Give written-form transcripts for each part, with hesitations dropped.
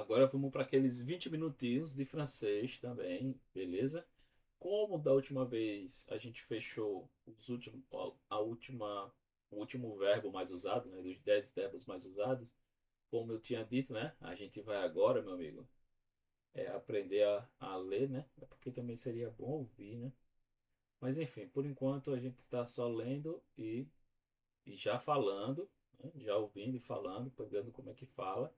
Agora vamos para aqueles 20 minutinhos de francês também, beleza? Como da última vez a gente fechou os últimos, o último verbo mais usado, né? Dos 10 verbos mais usados, como eu tinha dito, né? A gente vai agora, meu amigo, aprender a ler, né? É porque também seria bom ouvir, né? Mas enfim, por enquanto a gente está só lendo e já falando, né? Já ouvindo e falando, pegando como é que fala.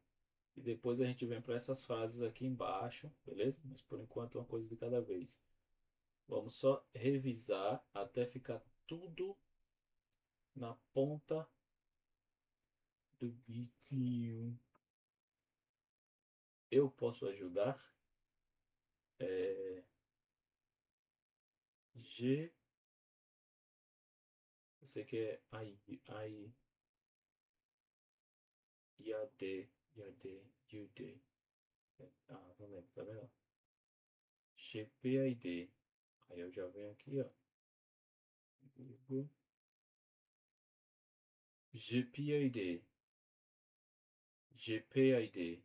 E depois a gente vem para essas frases aqui embaixo, beleza? Mas por enquanto uma coisa de cada vez. Vamos só revisar até ficar tudo na ponta do biquinho. Eu posso ajudar? É, G. Eu sei que é I, IAD, IAD, UD. Ah, não lembro, tá vendo? GPID. Aí eu já venho aqui, ó. GPID. GPID.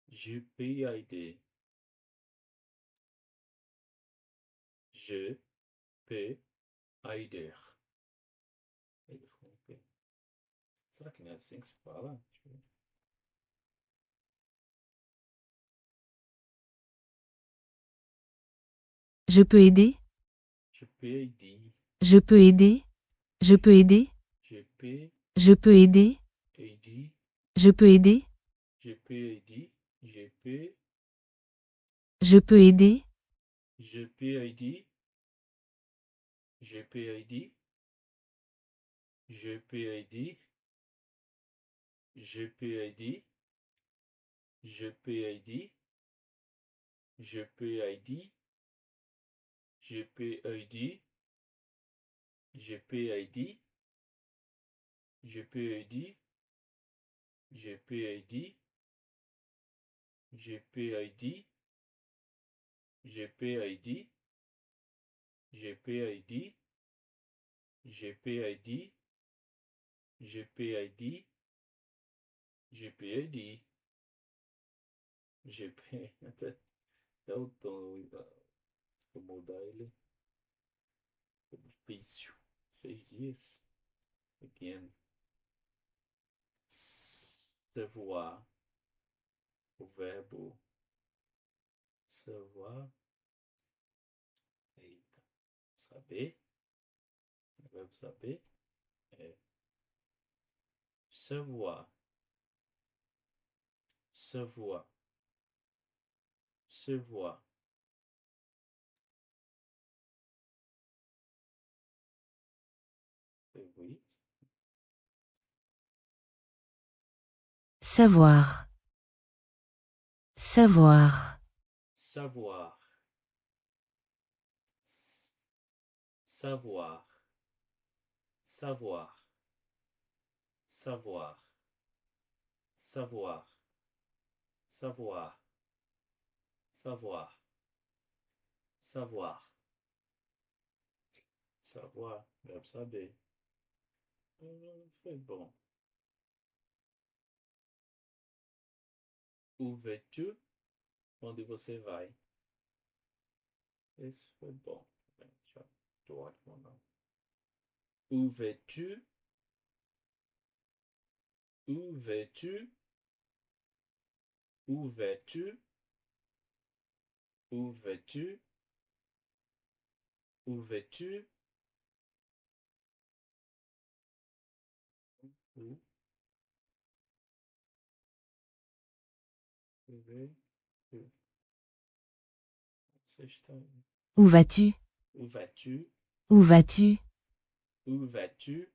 GPID. G, P, Aider. Ele ficou um P. Será que não é assim que se fala? Deixa eu ver. Je peux aider? GPID. Je peux aider? Je peux aider? GPID. Je peux aider? Je peux aider? GPID. GP. Je peux aider? GPID. GPID. GPID. GPID. GPID. GPID. GPID. GPID. GPID. GPID. GPID. GPID. GPID. GPID. GPID. GPID. GP. Até o tom. Se eu mudar ele. É difícil. 6 dias. Again. Savoir. O verbo savoir. Eita. Saber. O verbo saber é savoir. Savoir. Savoir. Oui. Savoir. Savoir. Savoir. Savoir. Savoir. Savoir. Savoir. Savoir. Savoir. Savoir. Savoir. Verbo saber. Foi bom. Où vas-tu? Onde você vai? Esse foi bom. Já tô ótimo, não. Où vas-tu? Où vas-tu? Où vas-tu? Où vas-tu? Où vas-tu? Où vais-tu? Você está... Où vas-tu? Où vas-tu? Où vas-tu? Où vas-tu?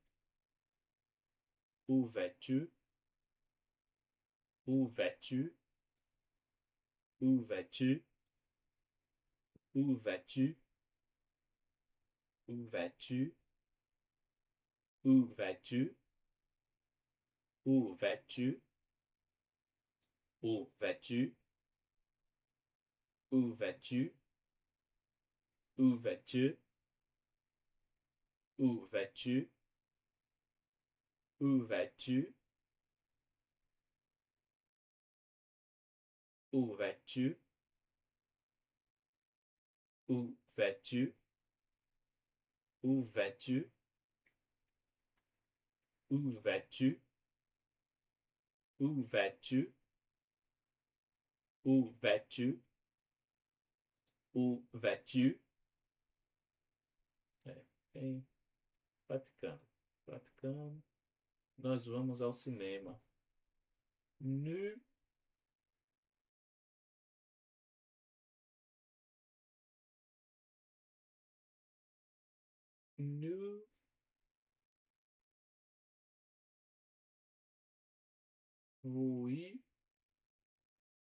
Où vas-tu? Où vas-tu? Où vas-tu? Où vas-tu? Où vas-tu? Où vas-tu? Où vas-tu? Où vas-tu? Où vas-tu? Où vas-tu? Où vas-tu? Où vas-tu? Où vas-tu? Où vas-tu? Où vas-tu? Où vas-tu? Où vas-tu? Où vas-tu? Où vas-tu? Tem praticando, praticando. Nós vamos ao cinema. Nu, nu, oui,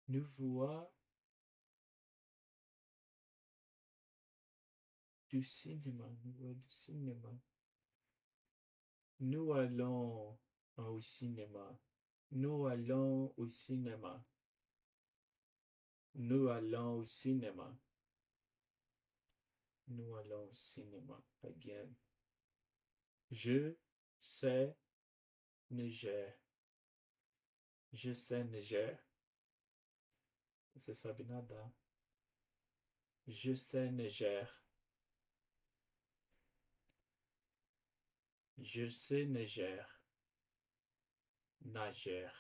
nous voir du cinéma. Nous voir du cinéma. Nous allons au cinéma. Nous allons au cinéma. Nous allons au cinéma. Nous allons au cinéma. Again. Je sais Niger. Je sais Niger. Você sabe nadar. Je sais Niger. Je sais Niger. Nager.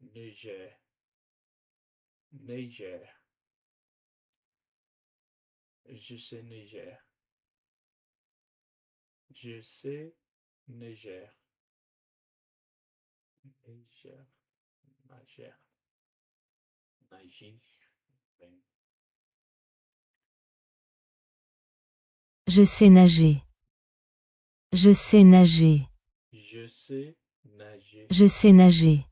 Niger. Niger. Je sais Niger. Je sais Niger. Niger. Nager. Nagir. Bem. Je sais nager. Je sais nager. Je sais nager. Je sais nager.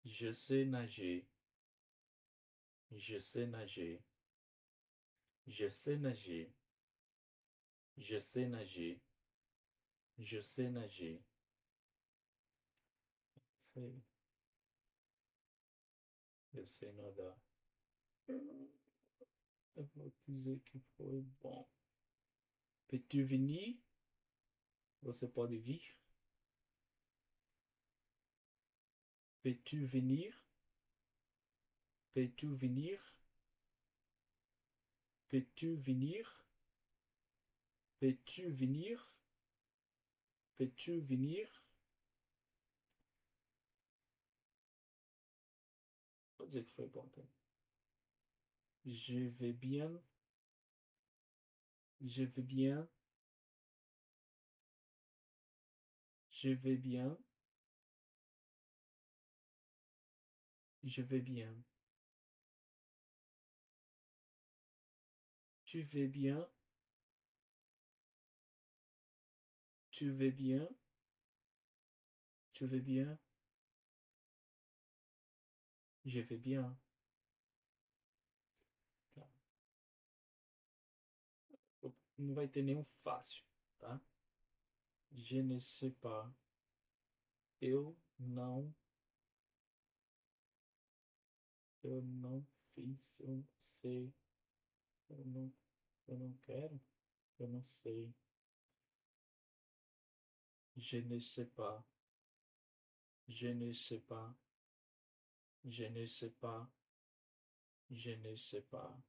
Je sais nager. Je sais nager. Je sais nager. Je sais nager. Je sais nager. Sei. Eu sei nadar. Eu vou dizer que foi bom. Peux-tu venir? Você pode vir? Peux-tu venir? Peux-tu venir? Peux-tu venir? Peux-tu venir? Peux-tu venir? Vou dizer que foi bom também. Je vais bien. Je vais bien. Je vais bien. Je vais bien. Tu vas bien. Tu vas bien. Tu vas bien. Je vais bien. Tá. Não vai ter nenhum fácil, tá? Je ne sais pas. Eu não. Eu não fiz. Eu não sei. Eu não. Eu não quero. Eu não sei. Je ne sais pas. Je ne sais pas. Je ne sais pas. Je ne sais pas.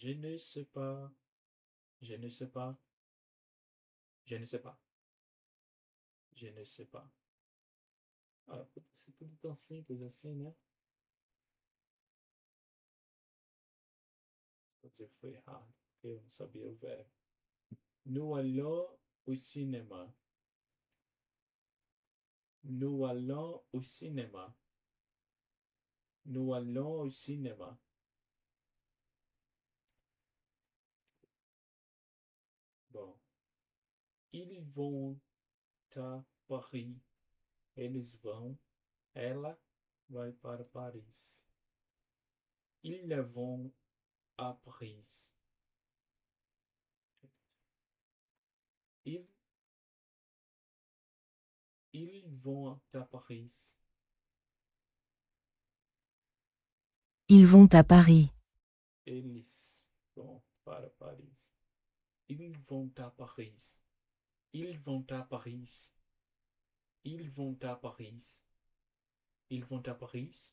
Je ne sais pas. Je ne sais pas. Je ne sais pas. Je ne sais pas. Ah, c'est tudo tão simples assim, né? Vou dizer que foi errado, porque eu não sabia o verbo. Nous allons au cinéma. Nous allons au cinéma. Nous allons au cinéma. Bon. Ils vont à Paris. Eles vão. Ela vai para Paris. Ils vont à Paris. Ils, ils vont à Paris. Ils vont à Paris. Eles vão para Paris. Ils vont à Paris. Ils vont à Paris. Ils vont à Paris. Ils vont à Paris.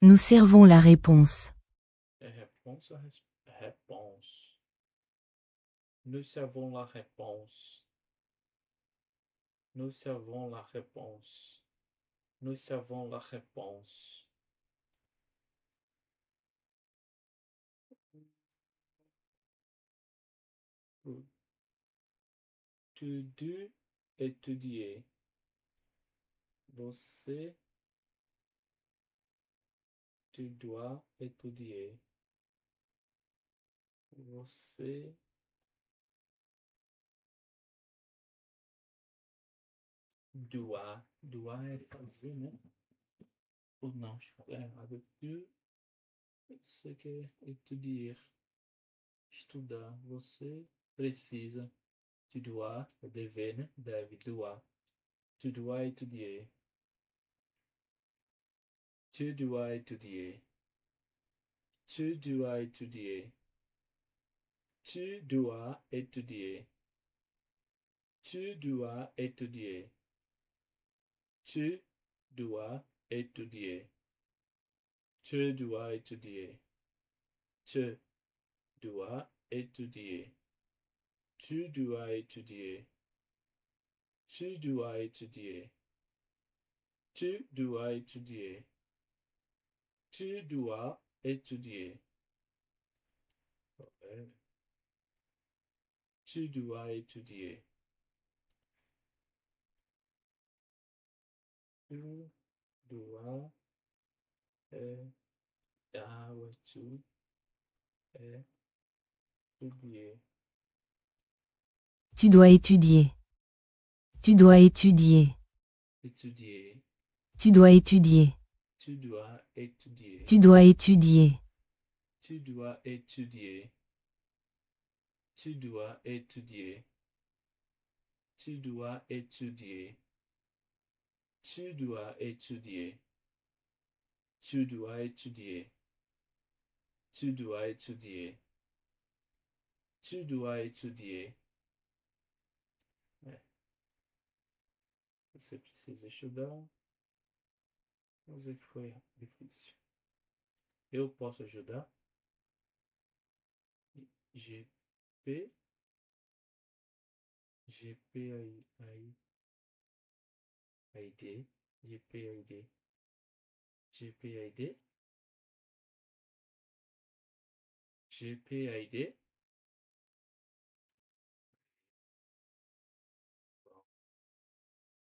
Nous servons la réponse. É réponse ou réponse? Nous servons la réponse. Nous servons la réponse. Nous servons la réponse. Tu dois étudier. Você, tu dois étudier. Você doit. Doit é fazer, né? Ou não, é errado. Tu, você quer étudier. Estudar. Você precisa. Tu dois, é dever, né? Deve, doit. Tu dois étudier. Tu dois étudier. Tu dois étudier. Tu dois étudier. Tu dois étudier. Tu dois étudier. Tu dois étudier. Tu dois étudier. Tu dois étudier. Tu dois étudier. Tu dois étudier. Tu dois étudier. Ouais. Tu dois étudier. Tu dois. Ah ouais, tu étudier. Tu dois étudier. Tu dois étudier. Étudier. Tu dois étudier. Tu dois étudier. Tu dois étudier. Tu dois étudier. Tu dois étudier. Tu dois étudier. Tu dois étudier. Tu dois étudier. Tu dois étudier. Tu dois étudier. É. Você precisa estudar. Vamos dizer que foi difícil. Eu posso ajudar? GP. GP aí. ID. GP ID. GP ID. GP ID.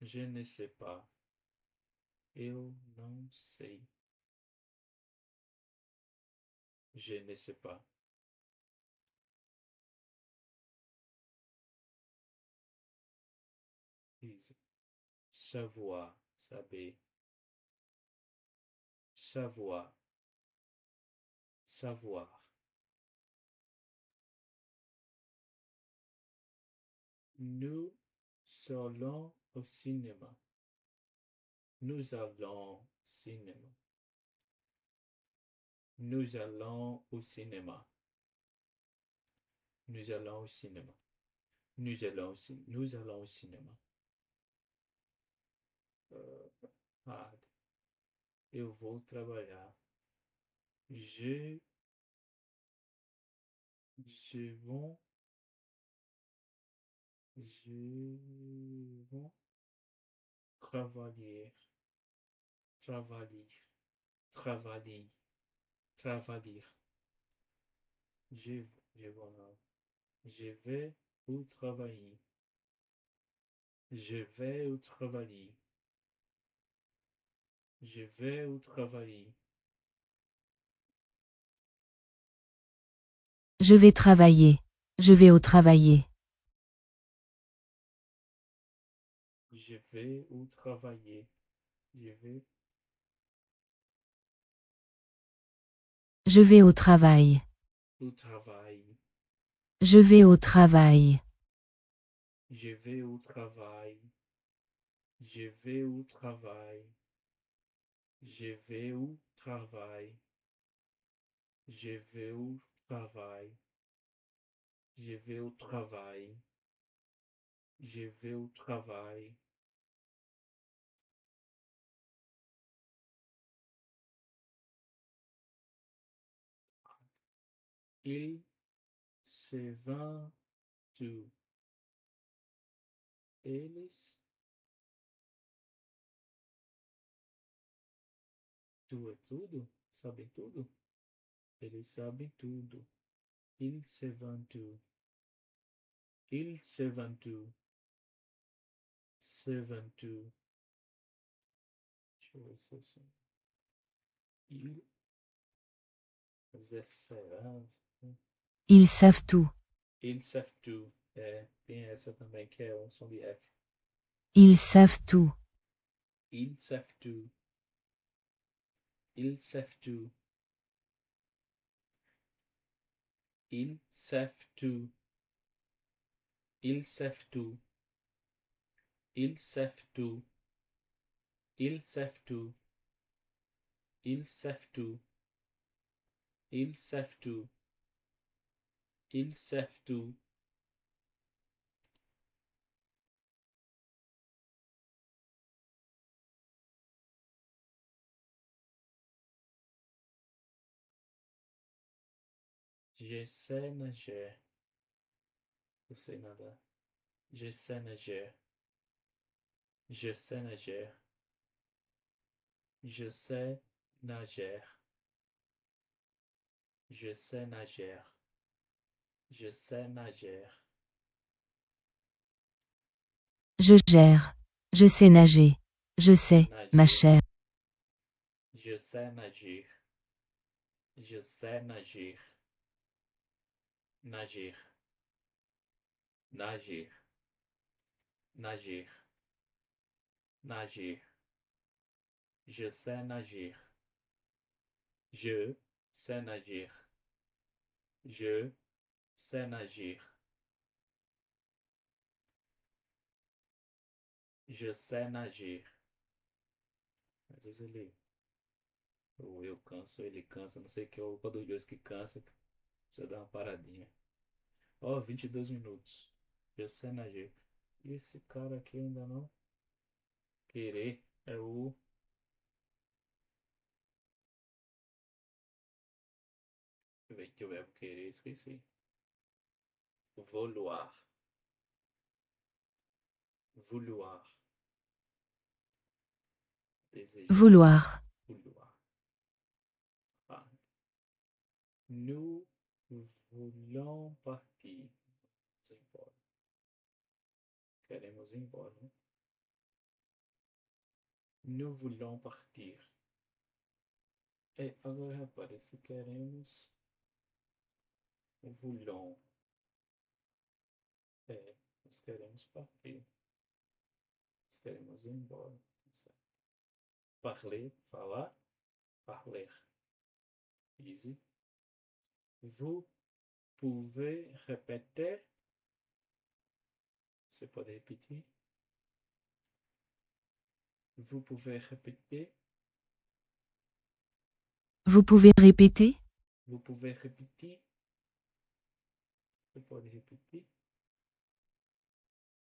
Je ne sais pas. Eu não sei. Je ne sais pas. Isso. Savoir, saber. Savoir, savoir. Nous allons au cinéma. Nous allons au cinéma. Nous allons au cinéma. Nous allons au cinéma. Nous allons nous allons au cinéma. Ah, eu vou trabalhar. Je, je vou, je vou travailler. Travailler. Travailler. Travailler. Je, je vou, je vais au travailler. Je vais au travailler. Je vais au travailler. Je vais travailler. Je vais au travailler. Je vais au travailler. Je vais. Je vais au travail. Au travail. Je vais au travail. Je vais au travail. Je vais au travail. Je vais au travail. Je vais au travail. Je vais au travail. Je vais au travail. Il se vão tu. Eles. Tu é tudo? Sabem tudo? Eles sabem tudo. Ils se vão tu. Ils se vão tu. Se vão tu. Deixa eu ver se é assim. Ils. Mas é será? Ils savent tout. Ils savent tout. É, tem essa também que é um som de F. Ils savent tout. Ils savent tout. Ils savent tout. Ils savent tout. Ils savent tout. Ils savent tout. Ils savent tout. Ils savent tout. Ils savent tout. Ils savent tout. Je sais nager. Je sais nadar. Je sais nager. Je sais nager. Je sais nager. Je sais nager. Je sais nager. Je gère. Je sais nager. Je sais, ma Nager. chère. Je sais nager. Je sais nager. Nager. Nager. Nager. Nager. Je sais nager. Je sais nager. Je sais nager. Je sais nager. Às vezes ele, ou eu canso, ou ele cansa, não sei que, ou qual dos dois que cansa, precisa dar uma paradinha. Ó, 22 minutos. Je sais nager. E esse cara aqui ainda não querer é o. Deixa eu ver que o verbo querer, esqueci. Vouloir. Vouloir. Desejar. Vouloir. Vouloir. Ah. Nous voulons partir. Vamos embora. Queremos ir embora, né? Nous voulons partir. É, agora repare, se queremos. Voulons. É, nós queremos partir. Nós queremos ir embora. Tá certo. Parler, falar. Parler. Easy. Vous pouvez répéter. Você pode repetir. Vous pouvez répéter. Vous pouvez répéter? Vous pouvez répéter. Você pode repetir.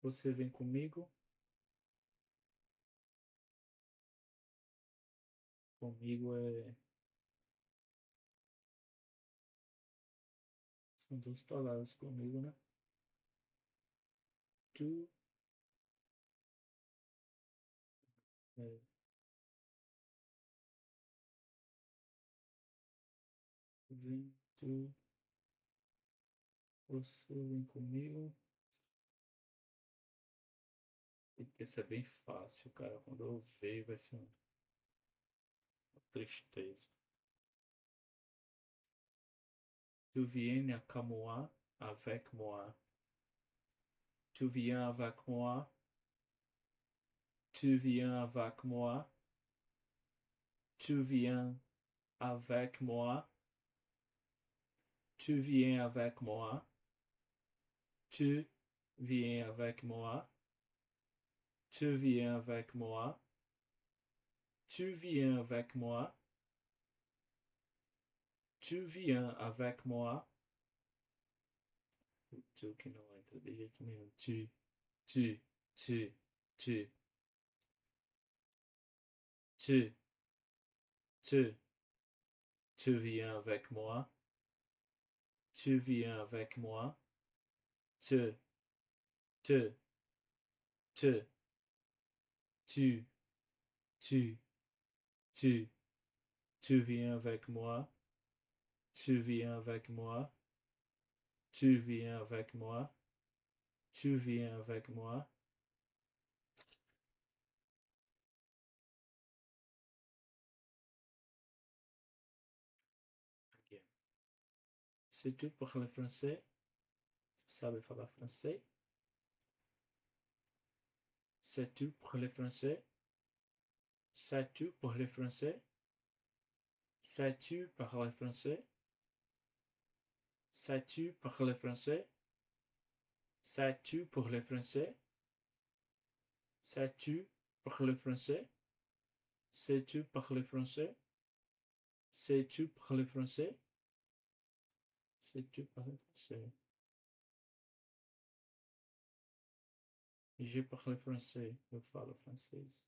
Você vem comigo. Comigo é. São duas palavras comigo, né? Tu. É, vem, tu. Você vem comigo. Esse é bem fácil, cara. Quando eu ver, vai ser uma tristeza. Tu viens à moi avec moi. Tu viens avec moi. Tu viens avec moi. Tu viens avec moi. Tu viens avec moi. Tu viens avec moi. Tu viens avec moi. Tu viens avec moi. Tu viens avec moi. O tu que não entra de jeito nenhum. Tu, tu, tu, tu, tu, tu viens avec moi. Tu viens avec moi. Te, te, te, tu, tu, tu. Tu viens avec moi. Tu viens avec moi. Tu viens avec moi. Tu viens avec moi. Ok. C'est tout pour le français. Ça veut faire le français. C'est tout pour le français. C'est tout pour le français. C'est tu parles français? Sais-tu parler français? Sais-tu parler français? Sais-tu parler français? Sais-tu parler français? Sais-tu parler français? Sais-tu parler français? Je parle français. Je parle français.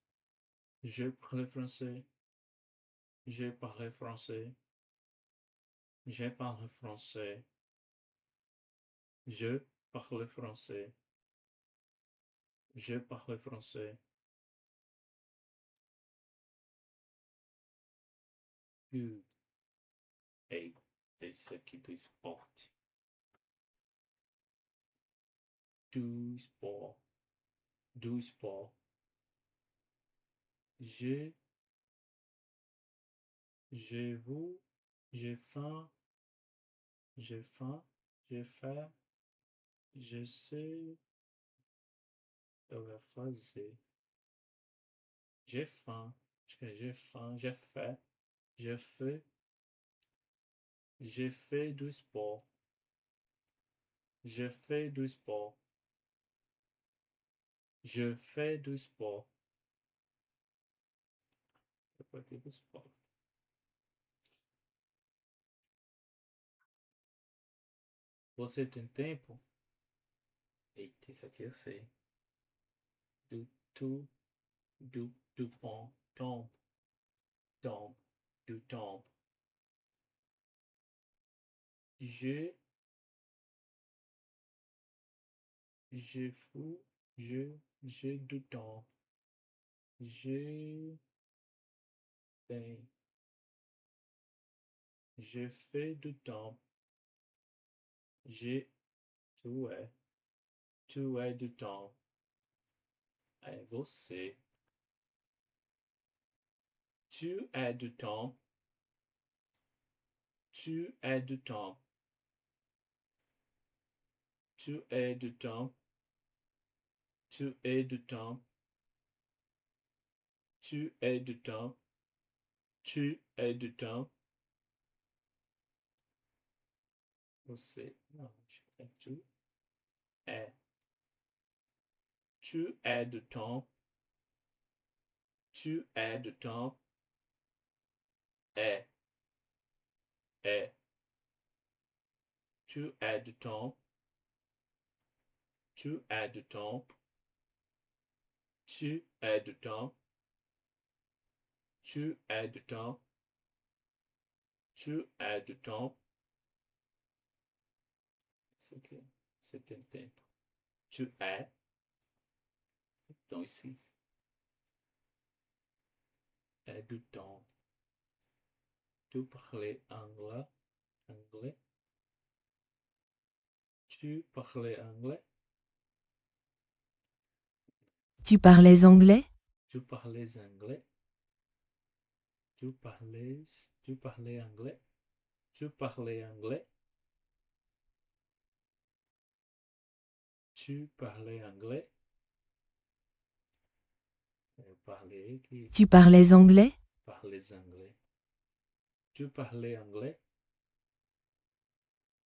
Je parle français. Je parle français. Je parle français. Je parle français. Je parle français. Good. Hey, esse aqui do esporte. Do sport. Do sport. Je, vous, j'ai faim, j'ai faim, j'ai faim, je sais, eu vai fazer. J'ai faim, acho que é j'ai faim, j'ai fait du sport, j'ai fait du sport, je fais du sport. Eu botei do sport. Você tem tempo? Eita, isso aqui eu sei. Do, tu, do pont, tombe, tombe, do tombe. Je, je fous, j'ai du temps. J'ai ben, j'ai fait du temps. J'ai tu é du temps. É você. Tu é du temps. Tu é du temps. Tu é du temps. Tu é du temps. Tu é du temps. Tu é du temps. Você. Não, acho que é tu é. Tu é du temps. Tu é du temps. É. É. Tu é du temps. Tu é du temps. Tu é du temps. Tu as du temps. Tu as du temps. C'est que c'est un tempo. Tu as. Então, ici. É du temps. Tu parles anglais. Anglais. Tu parles anglais. Tu parlais anglais? Tu parles anglais. Tu parles. Tu parlais anglais. Tu parlais anglais. Tu parlais anglais. Parler qui. Tu parlais anglais? Parles anglais. Tu parlais anglais.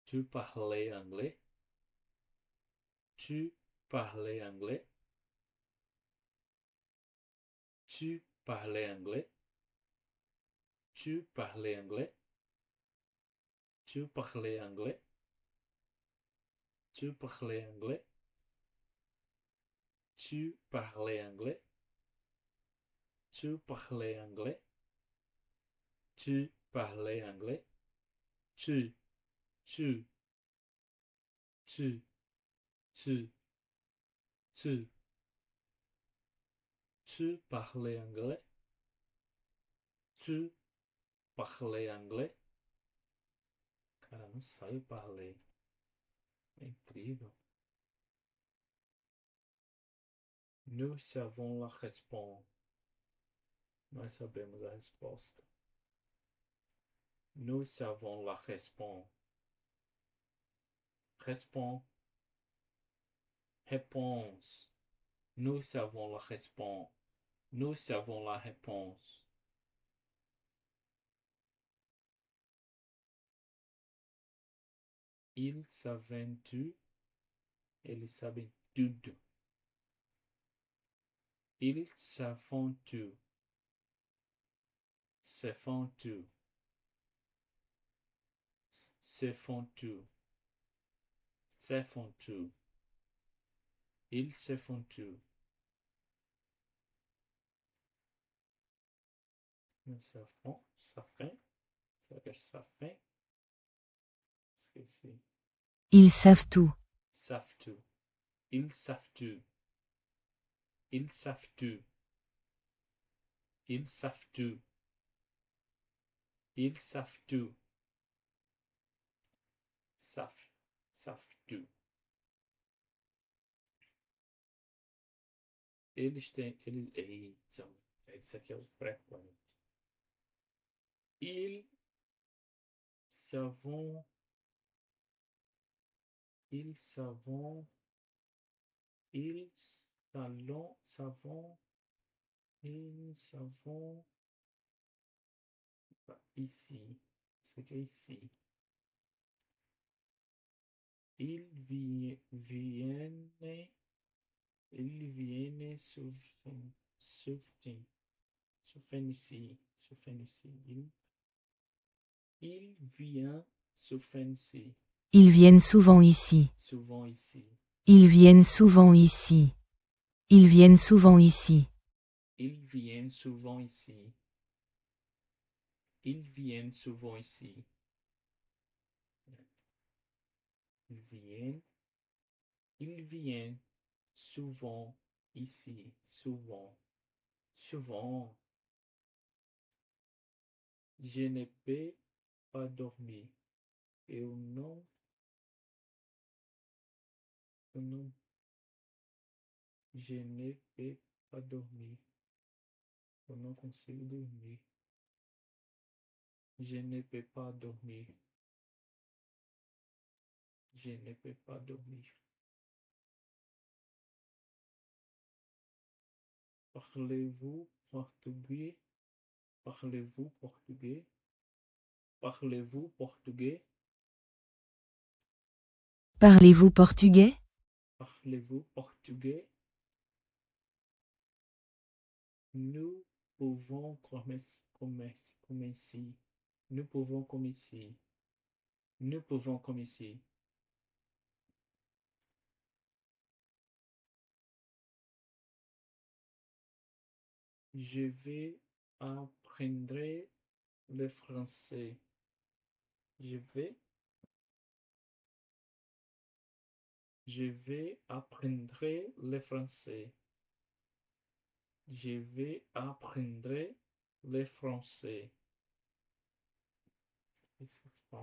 Tu parlais anglais. Tu parlais anglais. Tu parlais anglais. Tu parlais anglais. Tu parlais anglais. Tu parlais anglais. Tu parlais anglais. Tu parlais anglais. Tu parlais anglais. Tu tu, tu, tu. Tu parlais anglais? Tu parlais anglais? Cara, não sai o parler. É incrível. Nous savons la réponse. Nós sabemos a resposta. Nous savons la réponse. Réponse. Réponse. Nous savons la réponse. Nous savons la réponse. Ils savent tu. Eles sabem tudo. Ils savent tu. Se font tu. Se font tu. Se font tu. Ils se font tu. Ça font, ça fait. Será que é ça fait? Esqueci. Ils savent tout. Savent tu. Ils savent tu. Ils savent tu. Ils savent tu. Ils savent tu. Savent. Savent tu. Eles têm. Eles. Eita, esse aqui é o pré-point. Ils savent. Ils savent. Ils salons. Savons. Ils savons. Ici. Isso aqui é ici. Ils viennent. Ils viennent souffrir. Souffrir. Il vient souffrir. Ils viennent souvent ici. Souvent ici. Ils viennent souvent ici. Ils viennent souvent ici. Ils viennent souvent ici. Ils viennent souvent ici. Ils viennent. Ils viennent souvent ici. Souvent. Souvent. Je ne peux pas dormir. Eu não. Eu não. Je ne peux pas dormir. Eu não consigo dormir. Je ne peux pas dormir. Je ne peux pas dormir. Parlez-vous portugais? Parlez-vous portugais? Parlez-vous portugais? Parlez-vous portugais? Parlez-vous portugais? Nous pouvons commencer. Nous pouvons commencer. Nous pouvons commencer. Je vais apprendre le français. Je vais apprendre le français. Je vais apprendre le français.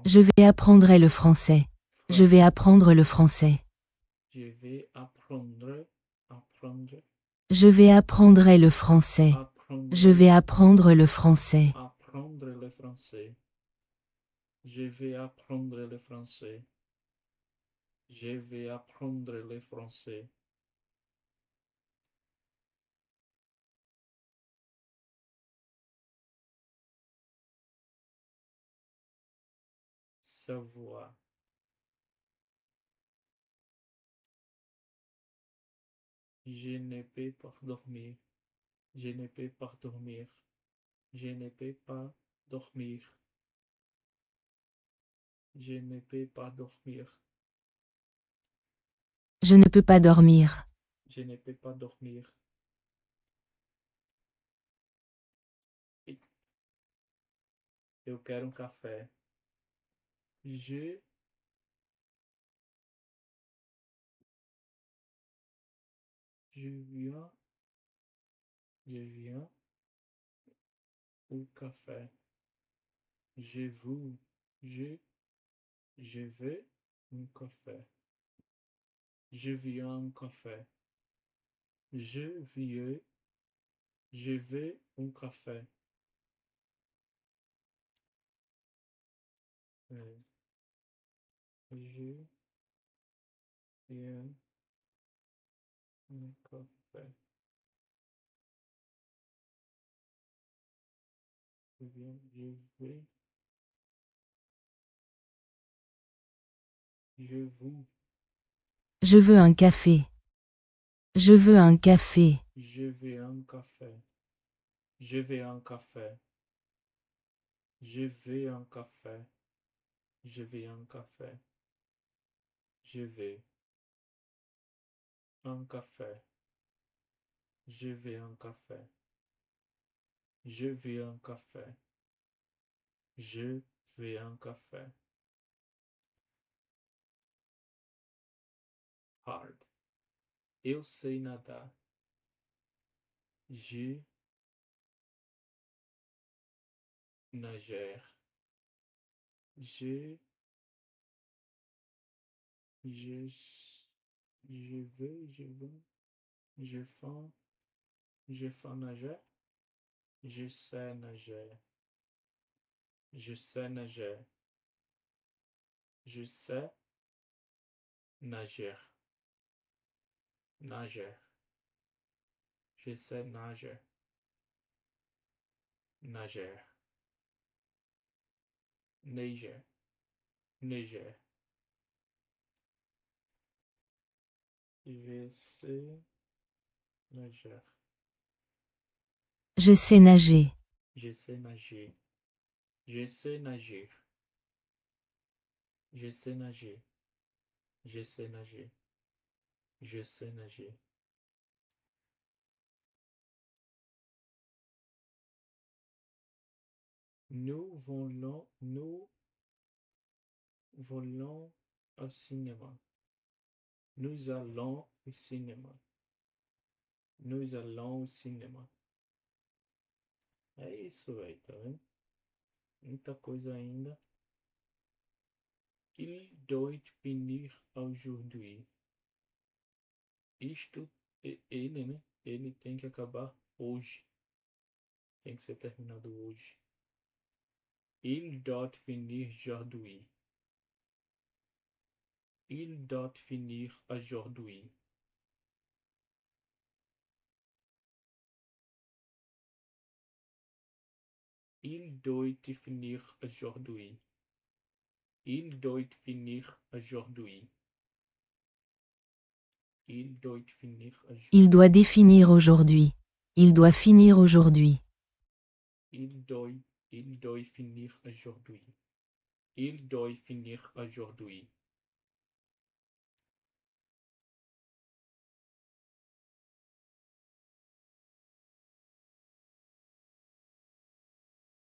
Je vais apprendre le français. Je vais apprendre le français. Je vais apprendre. Je vais apprendre le français. Je vais apprendre le français. Apprendre le français. Je vais apprendre le français. Je vais apprendre le français. Savoir. Je ne peux pas dormir. Je ne peux pas dormir. Je ne peux pas dormir. Je ne peux pas dormir. Je ne peux pas dormir. Je ne peux pas dormir. Eu quero café. Je Je viens, je viens au café. Je vous, je, je vais un café. Je viens un café. Je viens, je vais un café. Euh, Je viens un café. Je viens, je vais, je vous, Je veux un café. Je veux un café. je vais un café. Je vais un café. Je vais un café. Je vais un café. Je vais un café. Je vais un café. Je vais un café. Je vais un café. Hard. Eu sei nadar. Je nager. Je, je, je veux, je fais nager. Je sais nager. Je sais nager. Je sais nager. Nager. Je sais nager. Nager. Neiger. Neiger. Je sais nager. Je sais nager. Je sais nager. Je sais nager. Je sais nager. Je sais nager. Je sais nager. Nous volons au cinéma. Nous allons au cinéma. Nous allons au cinéma. É isso, velho, tá vendo? Muita coisa ainda. Il doit finir aujourd'hui. Isto, ele, né? Ele tem que acabar hoje. Tem que ser terminado hoje. Il doit finir aujourd'hui. Il doit finir aujourd'hui. Il doit finir aujourd'hui. Il doit finir aujourd'hui. Il doit finir Il aujourd'hui. doit définir aujourd'hui. Il doit finir aujourd'hui. Il doit, il doit finir aujourd'hui. Il doit finir aujourd'hui.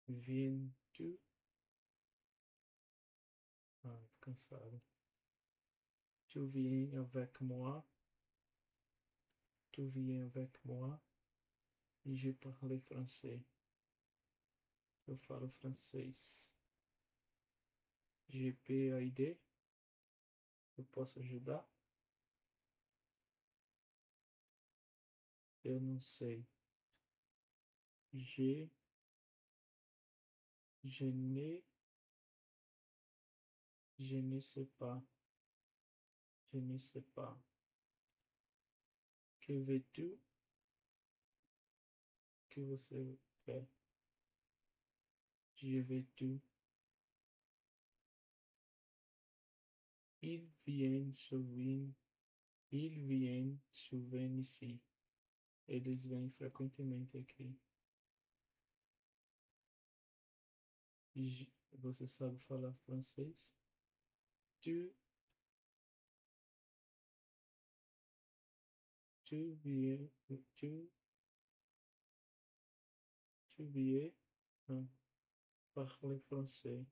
Viens-tu? Ah, cansado. Tu viens avec moi? Tu viens avec moi? Je parle français. Eu falo francês. Je peux aider? Eu posso ajudar? Eu não sei. Je, je ne, je ne sais pas. Je ne sais pas. Que veux-tu? Que você quer? Je veux-tu? Ils viennent souvent. Ils viennent souvent ici. Eles vêm frequentemente aqui. Você sabe falar francês? Tu, tu viens, tu, tu viens parler français.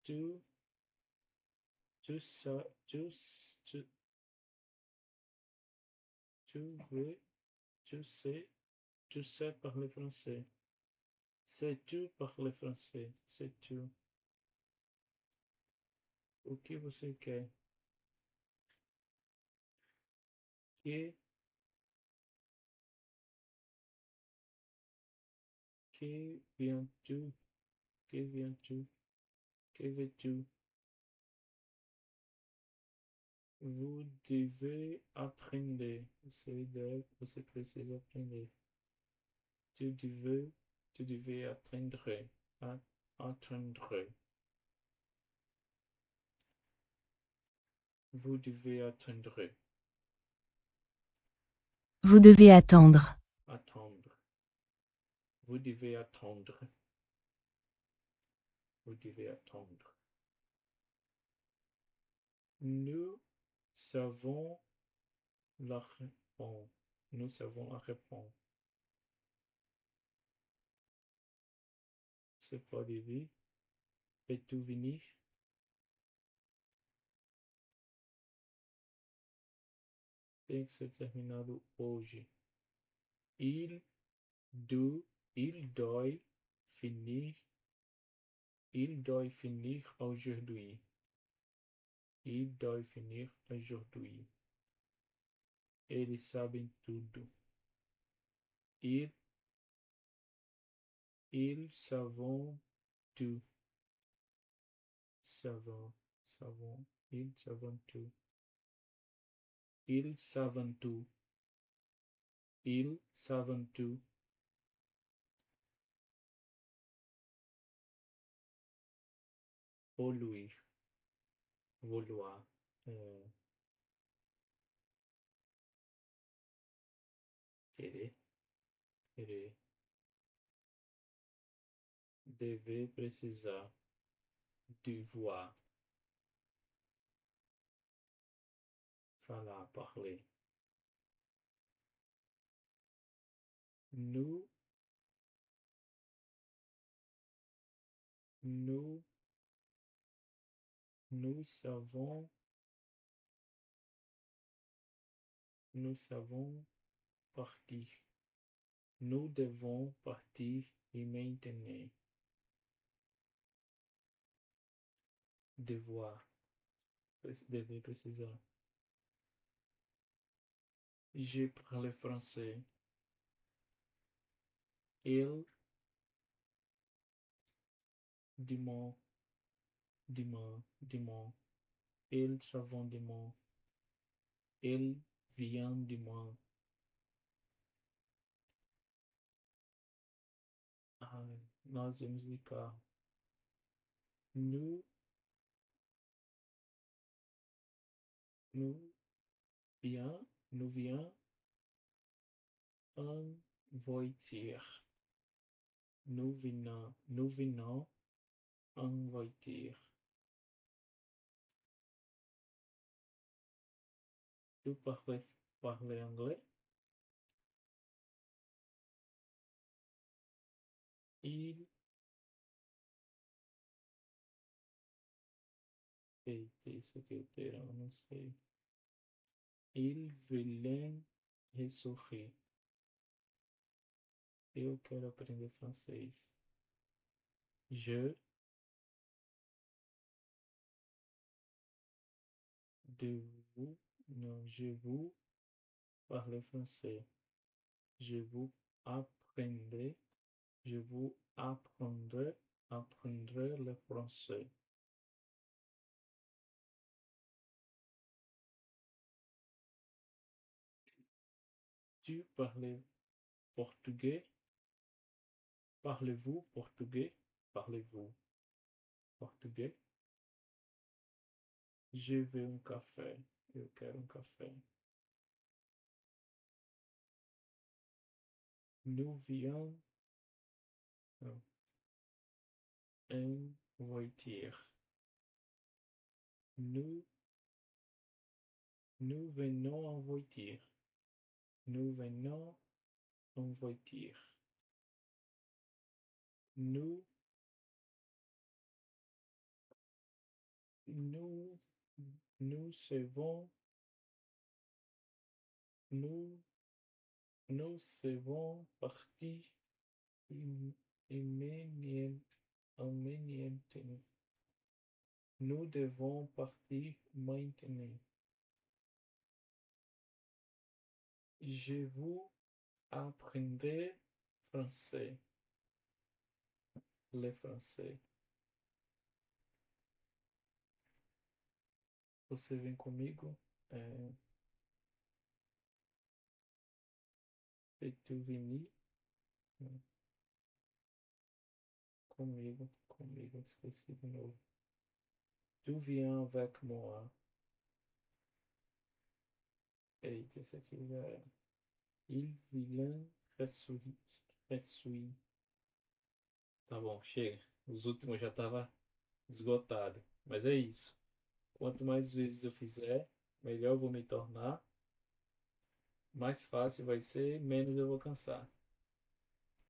Tu, tu, tu, Tu veux, tu sais parler français. Sais-tu parler français? Sais-tu? O que você quer? Que, que viens-tu? Que viens-tu? Que veux-tu? Vous devez apprendre. Você precisa aprender. Tu devais, tu devais attendre. Attendre. Vous devez attendre. Vous devez attendre. Attendre. Vous devez attendre. Vous devez attendre. Nous savons la réponse. Nous savons la réponse. C'est pas devis. Peux-tu venir? Tem que ser terminado hoje. Il do, il doit finir. Il doit finir aujourd'hui. Il doit finir aujourd'hui. Eles sabem tudo. Ils, ils savent tout. Savant, savant, ils savent tout. Ils savent tout. Ils savent tout. Polluir, vouloir, querer, querer, dever, precisar, devoir, falar, parler. Nous, nous, nous savons partir. Nous devons partir et maintenant. Devoir, dever, precisar. Je parle français. Il, dimanche, dimanche, dimanche. Ils savent dimanche. Il vient dimanche. Ah, nós vamos de carro. Nous, nous viens, nous viens en voiture. Nous venons en voiture. Tu parles anglais? Il, eita, isso aqui é o terão, não sei. Il veulent ressorrir. Eu quero aprender francês. Je de vous, non, je vous parle français. Je vous apprendre, je vous apprendre le français. Tu parles portugais? Parlez-vous portugais? Parlez-vous portugais? Je veux um café. Eu quero um café. Nous viens não, en voiture. Nous, nous venons en voiture. Nous venons en voiture. Nous, nous, nous savons Nous, nous serons partis immédiatement. Immédiatement. Nous devons partir maintenant. Je vous apprendrai français. Le français. Você vem comigo? É, tu venir? Não, comigo, esqueci de novo. Tu viens avec moi. Eita, esse aqui já era. Il vilain ressuit. Tá bom, chega. Os últimos já tava esgotado. Mas é isso. Quanto mais vezes eu fizer, melhor eu vou me tornar, mais fácil vai ser, menos eu vou cansar.